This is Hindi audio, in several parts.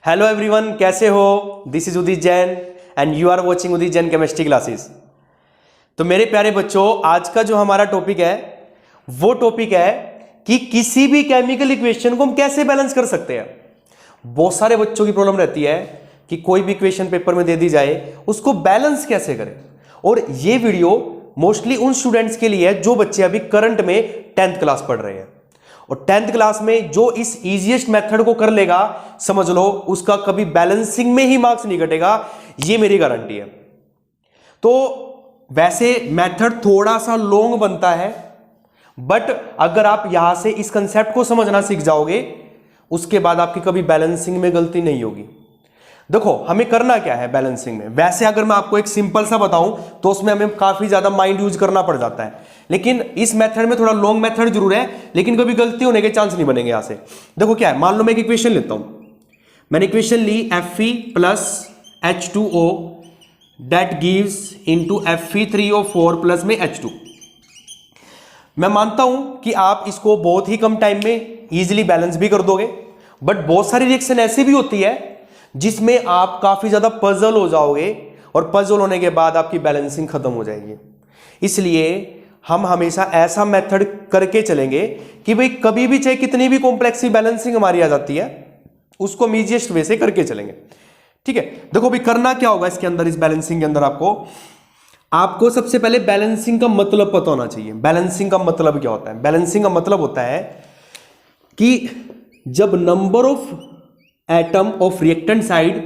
हेलो एवरीवन, कैसे हो? This is Udit Jain and you are watching Udit Jain chemistry classes. तो मेरे प्यारे बच्चों, आज का जो हमारा टॉपिक है वो टॉपिक है कि किसी भी केमिकल इक्वेशन को हम कैसे बैलेंस कर सकते हैं। बहुत सारे बच्चों की प्रॉब्लम रहती है कि कोई भी इक्वेशन पेपर में दे दी जाए, उसको बैलेंस कैसे करें। और ये वीडियो मोस्टली उन स्टूडेंट्स के लिए है जो बच्चे अभी करंट में 10th क्लास पढ़ रहे हैं। और 10th क्लास में जो इस इजीएस्ट मेथड को कर लेगा, समझ लो उसका कभी बैलेंसिंग में ही मार्क्स नहीं घटेगा, ये मेरी गारंटी है। तो वैसे मेथड थोड़ा सा लॉन्ग बनता है, बट अगर आप यहां से इस कंसेप्ट को समझना सीख जाओगे, उसके बाद आपकी कभी बैलेंसिंग में गलती नहीं होगी। देखो हमें करना क्या है बैलेंसिंग में। वैसे अगर मैं आपको एक सिंपल सा बताऊं तो उसमें हमें काफी ज्यादा माइंड यूज करना पड़ जाता है, लेकिन इस मेथड में थोड़ा लॉन्ग मेथड जरूर है, लेकिन कभी गलती होने के चांस नहीं बनेंगे। यहां से देखो क्या है, मान लो मैं एक इक्वेशन लेता हूं। मैंने इक्वेशन ली Fe plus H2O that gives into Fe3O4 plus में H2। मैं मानता हूं कि आप इसको बहुत ही कम टाइम में इजीली बैलेंस भी कर दोगे, बट बहुत सारी रिएक्शन ऐसी भी होती है जिसमें आप काफी ज्यादा पजल हो जाओगे, और पजल होने के बाद आपकी बैलेंसिंग खत्म हो जाएगी। इसलिए हम हमेशा ऐसा मेथड करके चलेंगे कि भाई कभी भी चाहे कितनी भी कॉम्प्लेक्स बैलेंसिंग हमारी आ जाती है, उसको हम ईजीएस्ट वे से करके चलेंगे। ठीक है, देखो भी करना क्या होगा इसके अंदर, इस बैलेंसिंग के अंदर आपको सबसे पहले बैलेंसिंग का मतलब पता होना चाहिए। बैलेंसिंग का मतलब क्या होता है? बैलेंसिंग का मतलब होता है कि जब number of atom of reactant side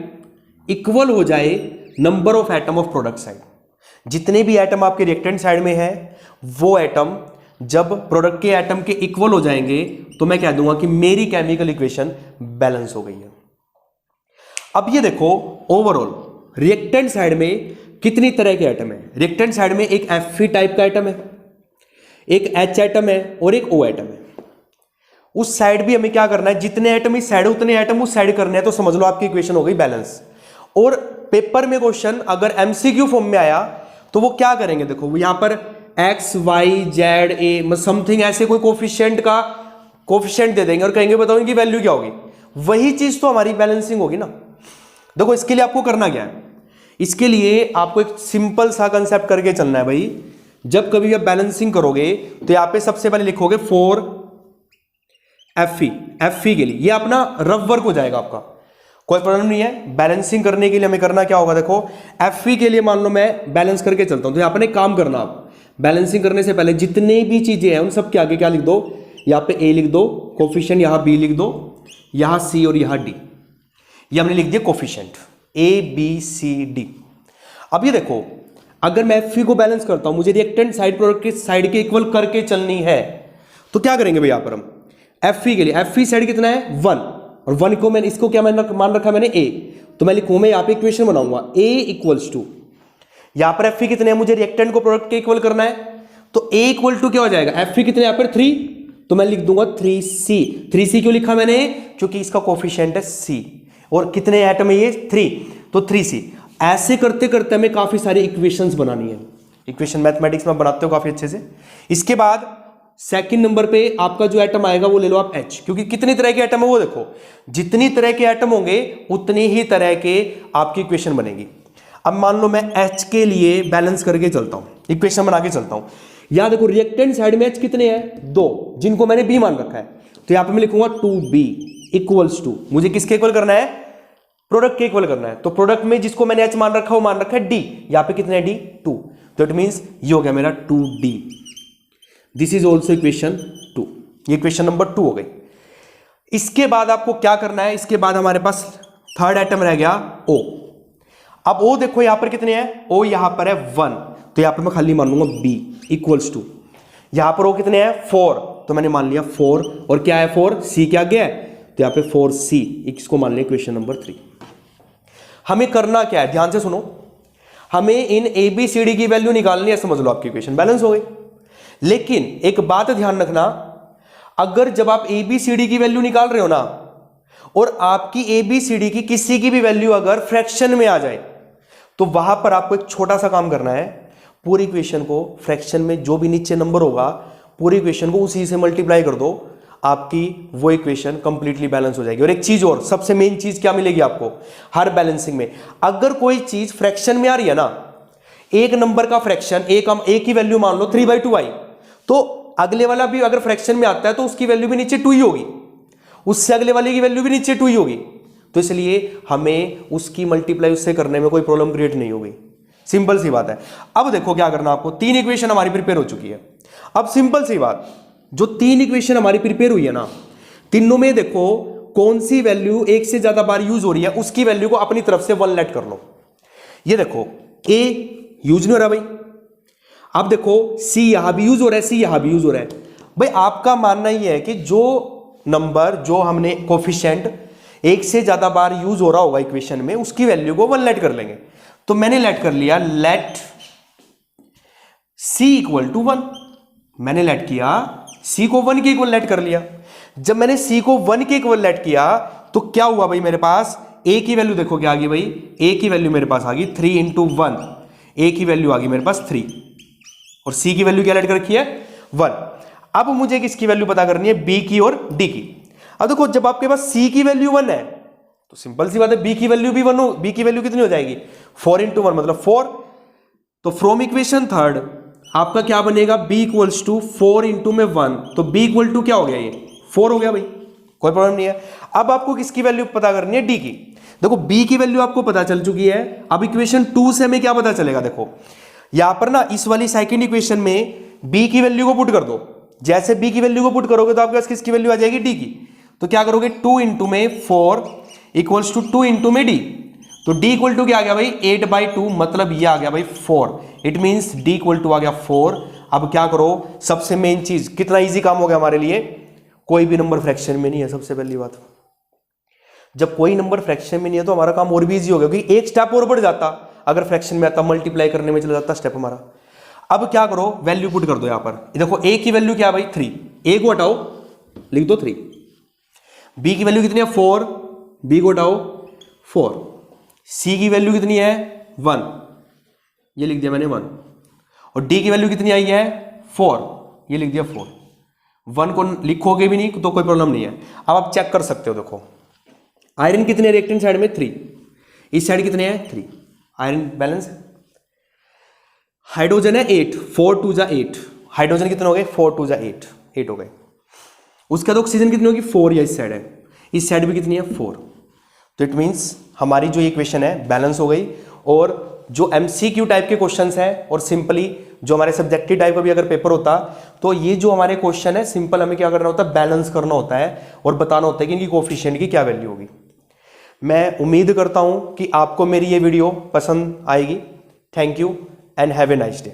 equal हो जाए number of atom of product side. जितने भी एटम आपके रिएक्टेंट साइड में है, वो एटम जब प्रोडक्ट के एटम के इक्वल हो जाएंगे तो मैं कह दूंगा कि मेरी केमिकल इक्वेशन बैलेंस हो गई है। अब ये देखो, ओवरऑल रिएक्टेंट साइड में कितनी तरह के एटम है। रिएक्टेंट साइड में एक Fe टाइप का एटम है, एक H एटम है और एक O एटम है। उस साइड भी हमें क्या करना है, जितने एटम इस साइड उतने एटम उस साइड करने हैं, तो समझ लो आपकी इक्वेशन हो गई बैलेंस। और पेपर में क्वेश्चन अगर एमसीक्यू फॉर्म में आया तो वो क्या करेंगे, देखो यहां पर X Y Z A something ऐसे कोई कोफिशिएंट का कोफिशिएंट दे देंगे और कहेंगे बताओ इनकी वैल्यू क्या होगी। वही चीज तो हमारी बैलेंसिंग होगी ना। देखो इसके लिए आपको करना क्या है, इसके लिए आपको एक सिंपल सा कंसेप्ट करके चलना है भाई। जब कभी आप बैलेंसिंग करोगे तो यहां पे सबसे पहले लिखोगे 4 Fe के लिए, ये अपना रफ वर्क हो जाएगा आपका, कोई प्रॉब्लम नहीं है। बैलेंसिंग करने के लिए हमें करना क्या होगा, देखो Fe के लिए मान लो मैं बैलेंस करके चलता हूं, तो यहां पर एक काम करना, आप बैलेंसिंग करने से पहले जितने भी चीजें हैं उन सब के आगे क्या लिख दो, यहां पे A लिख दो, कोफिशिएंट यहां B लिख दो, यहां C और यहां D, ये हमने लिख दिया coefficient A B C D। अब ये देखो, अगर मैं Fe को बैलेंस करता हूं, मुझे रिएक्टेंट साइड प्रोडक्ट की साइड के इक्वल करके चलनी है, तो क्या करेंगे भाई यहां पर हम Fe के लिए, Fe साइड कितना है 1, और 1 को मैंने इसको क्या मान रखा मैंने A, तो मैं लिखूं, मैं यहां पे इक्वेशन बनाऊंगा A इक्वल्स टू, यहां पर Fe कितने हैं, मुझे रिएक्टेंट को प्रोडक्ट के इक्वल करना है, तो A इक्वल टू क्या हो जाएगा, Fe कितने यहां पर 3, तो मैं लिख दूंगा 3C। 3C क्यों लिखा मैंने, क्योंकि इसका कोफिशिएंट है C, और कितने एटम है ये 3, तो 3C। ऐसे करते करते हमें काफी सारी इक्वेशंस बनानी है। इक्वेशन मैथमेटिक्स में बनाते हो काफी अच्छे से। इसके बाद सेकंड नंबर पे आपका जो एटम आएगा वो ले लो आप H, क्योंकि कितनी तरह के एटम है वो देखो, जितनी तरह के एटम होंगे उतनी ही तरह के आपकी इक्वेशन बनेगी। अब मान लो मैं H के लिए बैलेंस करके चलता हूं, इक्वेशन बना के चलता हूं। यहां देखो रिएक्टेंट साइड में H कितने हैं 2, जिनको मैंने B मान रखा है, तो यहां पे मैं लिखूंगा 2B इक्वल्स टू, मुझे किसके इक्वल करना है, प्रोडक्ट के इक्वल करना है। तो प्रोडक्ट में जिसको मैंने H मान रखा है वो मान रखा है D, यहां पे कितने है D 2, तो इट मींस ये हो गया मेरा 2D। This is also equation 2, ये इक्वेशन नंबर 2 हो गई। इसके बाद आपको क्या करना है, इसके बाद हमारे पास थर्ड आइटम रह गया O। अब O देखो यहां पर कितने हैं, O यहां पर है 1, तो यहां पर मैं खाली मान लूंगा B इक्वल्स टू, यहां पर O कितने हैं 4, तो मैंने मान लिया 4, और क्या है 4 C क्या गया है, तो यहां पे 4C, इसको मान लिया इक्वेशन नंबर 3। हमें करना क्या है, ध्यान से सुनो, हमें इन ABCD की वैल्यू निकालनी है, समझ लो आपकी इक्वेशन बैलेंस हो गई। लेकिन एक बात ध्यान रखना, अगर जब आप ABCD की वैल्यू निकाल रहे हो ना, और आपकी ABCD की किसी की भी वैल्यू अगर फ्रैक्शन में आ जाए, तो वहां पर आपको एक छोटा सा काम करना है, पूरी इक्वेशन को फ्रैक्शन में जो भी नीचे नंबर होगा पूरी इक्वेशन को उसी से मल्टीप्लाई कर दो। आपकी वो इक्वेशन कंप्लीटली बैलेंस हो जाएगी। और एक चीज और, सबसे मेन चीज क्या मिलेगी आपको हर बैलेंसिंग में, अगर कोई चीज फ्रैक्शन में आ रही है ना, एक नंबर का फ्रैक्शन, एक ही वैल्यू मान लो 3/2 आई, तो अगले वाला भी अगर फ्रैक्शन में आता है तो उसकी वैल्यू भी नीचे 2 ही होगी, उससे अगले वाले की वैल्यू भी नीचे 2 ही होगी। तो इसलिए हमें उसकी मल्टीप्लाई उससे करने में कोई प्रॉब्लम क्रिएट नहीं होगी, सिंपल सी बात है। अब देखो क्या करना आपको, 3 इक्वेशन हमारी प्रिपेयर हो चुकी है। अब सिंपल सी बात, जो 3 इक्वेशन हमारी प्रिपेयर हुई है ना, तीनों में देखो कौन सी वैल्यू एक से ज्यादा बार यूज हो रही है, उसकी वैल्यू को अपनी तरफ से 1 लेट कर लो। ये देखो ए यूज नहीं हो रहा भाई, अब देखो सी यहां भी यूज हो रहा है, सी यहां भी यूज हो रहा है। भाई आपका मानना ही है कि जो नंबर, जो हमने कोफिशिएंट एक से ज्यादा बार यूज हो रहा होगा इक्वेशन में, उसकी वैल्यू को 1 लेट कर लेंगे। तो मैंने लेट कर लिया, लेट सी इक्वल टू 1, मैंने लेट किया सी को 1 के इक्वल लेट कर लिया। जब मैंने सी को 1 के इक्वल लेट किया तो क्या हुआ भाई, मेरे पास ए की वैल्यू देखो क्या आ गई भाई, ए की वैल्यू मेरे पास आ गई 3 × 1, ए की वैल्यू आ गई मेरे पास 3, और सी की वैल्यू क्या लेट कर रखी है 1। अब मुझे किसकी वैल्यू पता करनी है, बी की और डी की। अब देखो जब आपके पास सी की वैल्यू 1 है तो सिंपल सी बात है बी की वैल्यू भी 1 हो, बी की वैल्यू कितनी हो जाएगी 4 × 1 मतलब 4। तो फ्रॉम इक्वेशन थर्ड आपका क्या बनेगा, b इक्वल्स टू 4 × में 1, तो b इक्वल टू क्या हो गया, ये 4 हो गया भाई, कोई प्रॉब्लम नहीं है। अब आपको किसकी वैल्यू पता करनी है, d की। देखो b की वैल्यू आपको पता चल चुकी है, अब इक्वेशन 2 से हमें क्या पता चलेगा, देखो यहां पर ना इस वाली सेकंड इक्वेशन में b की वैल्यू को पुट कर दो। जैसे b की वैल्यू को पुट करोगे तो आपके पास किसकी वैल्यू आ जाएगी, d की। तो क्या करोगे, 2 × में 4 इक्वल्स टू 2 × में d, तो d इक्वल टू क्या आ गया भाई 8/2, मतलब ये आ गया भाई 4। It means d equal to आ गया 4। अब क्या करो, सबसे मेन चीज, कितना इजी काम हो गया हमारे लिए, कोई भी नंबर फ्रैक्शन में नहीं है। सबसे पहली बात, जब कोई नंबर फ्रैक्शन में नहीं है तो हमारा काम और भी इजी हो गया, क्योंकि एक स्टेप और बढ़ जाता अगर फ्रैक्शन में आता, मल्टीप्लाई करने में चला जाता स्टेप हमारा। अब क्या करो, वैल्यू पुट कर दो यहां पर। देखो a की वैल्यू क्या है भाई 3, a को हटाओ लिख दो 3, b की वैल्यू कितनी है 4, b को हटाओ 4, c की वैल्यू कितनी है 1, ये लिख दिया मैंने 1, और d की वैल्यू कितनी आई है 4, ये लिख दिया 4। 1 को लिखोगे भी नहीं तो कोई प्रॉब्लम नहीं है। अब आप चेक कर सकते हो, देखो आयरन कितने रिएक्टेंट साइड में 3, इस साइड कितने हैं 3, आयरन बैलेंस। हाइड्रोजन है 8, 4 × 2 = 8, हाइड्रोजन कितने हो गए 4 × 2 = 8, 8 हो गए। उसके बाद ऑक्सीजन कितनी होगी 4, या इस साइड है, इस साइड भी कितनी है 4। तो इट मींस हमारी जो इक्वेशन है बैलेंस हो गई। और जो एमसीक्यू टाइप के क्वेश्चंस हैं और सिंपली जो हमारे सब्जेक्टिव टाइप का भी अगर पेपर होता तो ये जो हमारे क्वेश्चन है सिंपल हमें क्या करना होता है, बैलेंस करना होता है और बताना होता है कि इनकी कोफिशिएंट की क्या वैल्यू होगी। मैं उम्मीद करता हूं कि आपको मेरी ये वीडियो पसंद आएगी। Thank you and have a nice day.